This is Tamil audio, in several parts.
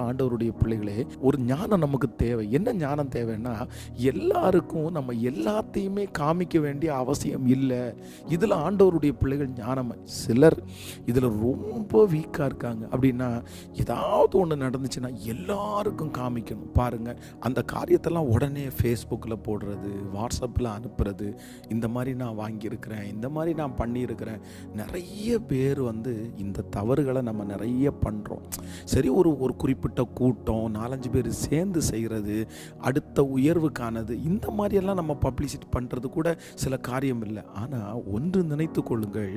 ஆண்டவருடைய பிள்ளைகளே, ஒரு ஞானம் நமக்கு தேவை. என்ன ஞானம் தேவைன்னா, எல்லாருக்கும் நம்ம எல்லாத்தையுமே காமிக்க வேண்டிய அவசியம் இல்ல. இதுல ஆண்டவருடைய பிள்ளைகள் ஞானம். சிலர் இதுல ரொம்ப வீக்கா இருக்காங்க. அப்படின்னா, ஏதாவது ஒண்ணு நடந்துச்சுன்னா எல்லாருக்கும் காமிக்கணும். பாருங்க, அந்த காரியத்தெல்லாம் உடனே Facebookல போடுறது, WhatsAppல அனுப்புறது, இந்த மாதிரி நான் வாங்கியிருக்கிறேன், இந்த மாதிரி நான் பண்ணியிருக்கிறேன். நிறைய பேர் இந்த தவறுகளை நம்ம நிறைய பண்றோம். சரி, ஒரு ஒரு குறிப்பிட்ட கூட்டம் 4-5 பேர் சேர்ந்து செய்கிறது, அடுத்த உயர்வுக்கானது, இந்த மாதிரியெல்லாம் நம்ம பப்ளிசிட்டி பண்ணுறது கூட சில காரியம் இல்லை. ஆனால் ஒன்று நினைத்து கொள்ளுங்கள்,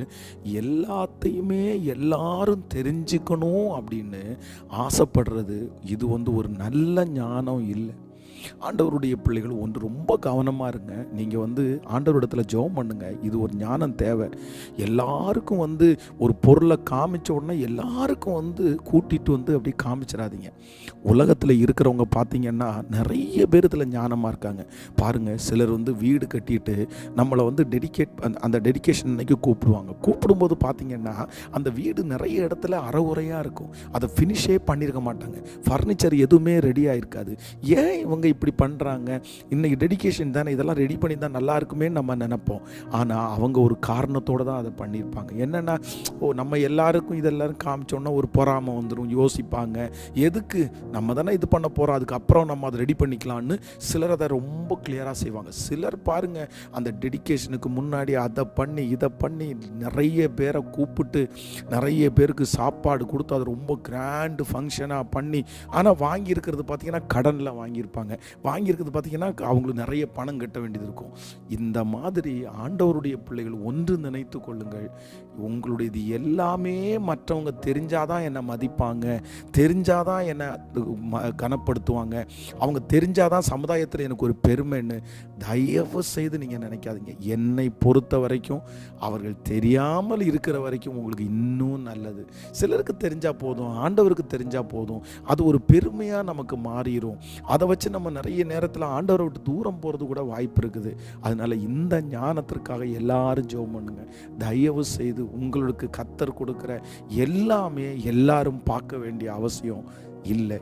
எல்லாத்தையுமே எல்லாரும் தெரிஞ்சுக்கணும் அப்படின்னு ஆசைப்படுறது இது ஒரு நல்ல ஞானம் இல்லை. ஆண்டவருடைய பிள்ளைகள் ஒன்று ரொம்ப கவனமாக இருங்க. நீங்கள் ஆண்டவரிடத்தில் ஜெபம் பண்ணுங்க. இது ஒரு ஞானம் தேவை. எல்லாருக்கும் ஒரு பொருளை காமிச்ச உடனே எல்லாருக்கும் கூட்டிகிட்டு அப்படியே காமிச்சிடாதீங்க. உலகத்தில் இருக்கிறவங்க பார்த்தீங்கன்னா நிறைய பேர் இதில் ஞானமாக இருக்காங்க. பாருங்கள், சிலர் வீடு கட்டிட்டு நம்மளை அந்த டெடிகேஷன் அன்னைக்கு கூப்பிடும்போது பார்த்தீங்கன்னா அந்த வீடு நிறைய இடத்துல அறகுறையாக இருக்கும். அதை ஃபினிஷே பண்ணியிருக்க மாட்டாங்க. ஃபர்னிச்சர் எதுவுமே ரெடியாக இருக்காது. ஏன் இவங்க இப்படி பண்ணுறாங்க? இன்னைக்கு டெடிகேஷன் தானே, இதெல்லாம் ரெடி பண்ணி தான் நல்லா இருக்குமே நம்ம நினைப்போம். ஆனால் அவங்க ஒரு காரணத்தோடு தான் அதை பண்ணியிருப்பாங்க. என்னென்னா, நம்ம எல்லாருக்கும் இதெல்லாரும் காமிச்சோன்னா ஒரு பொறாமை வந்துடும், யோசிப்பாங்க. எதுக்கு, நம்ம தானே இது பண்ண போகிறோம், அதுக்கப்புறம் நம்ம அதை ரெடி பண்ணிக்கலான்னு சிலர் அதை ரொம்ப கிளியராக செய்வாங்க. சிலர் பாருங்கள், அந்த டெடிகேஷனுக்கு முன்னாடி அதை பண்ணி இதை பண்ணி நிறைய பேரை கூப்பிட்டு நிறைய பேருக்கு சாப்பாடு கொடுத்து அது ரொம்ப கிராண்டு ஃபங்க்ஷனாக பண்ணி, ஆனால் வாங்கியிருக்கிறது பார்த்திங்கன்னா கடனில் வாங்கியிருப்பாங்க. வாங்கியிருக்கிறது பார்த்திங்கன்னா அவங்களுக்கு நிறைய பணம் கட்ட வேண்டியது இருக்கும். இந்த மாதிரி ஆண்டவருடைய பிள்ளைகள் ஒன்று நினைத்து கொள்ளுங்கள், உங்களுடையது எல்லாமே மற்றவங்க தெரிஞ்சாதான் என்னை மதிப்பாங்க, தெரிஞ்சாதான் என்னை கனப்படுத்துவாங்க, அவங்க தெரிஞ்சாதான் சமுதாயத்தில் எனக்கு ஒரு பெருமைன்னு தயவு செய்து நீங்கள் நினைக்காதீங்க. என்னை பொறுத்த வரைக்கும் அவர்கள் தெரியாமல் இருக்கிற வரைக்கும் உங்களுக்கு இன்னும் நல்லது. சிலருக்கு தெரிஞ்சால் போதும், ஆண்டவருக்கு தெரிஞ்சால் போதும், அது ஒரு பெருமையாக நமக்கு மாறிடும். அதை வச்சு நம்ம நிறைய நேரத்தில் ஆண்டவரை விட்டு தூரம் போகிறது கூட வாய்ப்பு இருக்குது. அதனால் இந்த ஞானத்திற்காக எல்லாரும் ஜெபம் பண்ணுங்க. தயவு செய்து உங்களுக்கு கர்த்தர் கொடுக்குற எல்லாமே எல்லாரும் பார்க்க வேண்டிய அவசியம் இல்லை.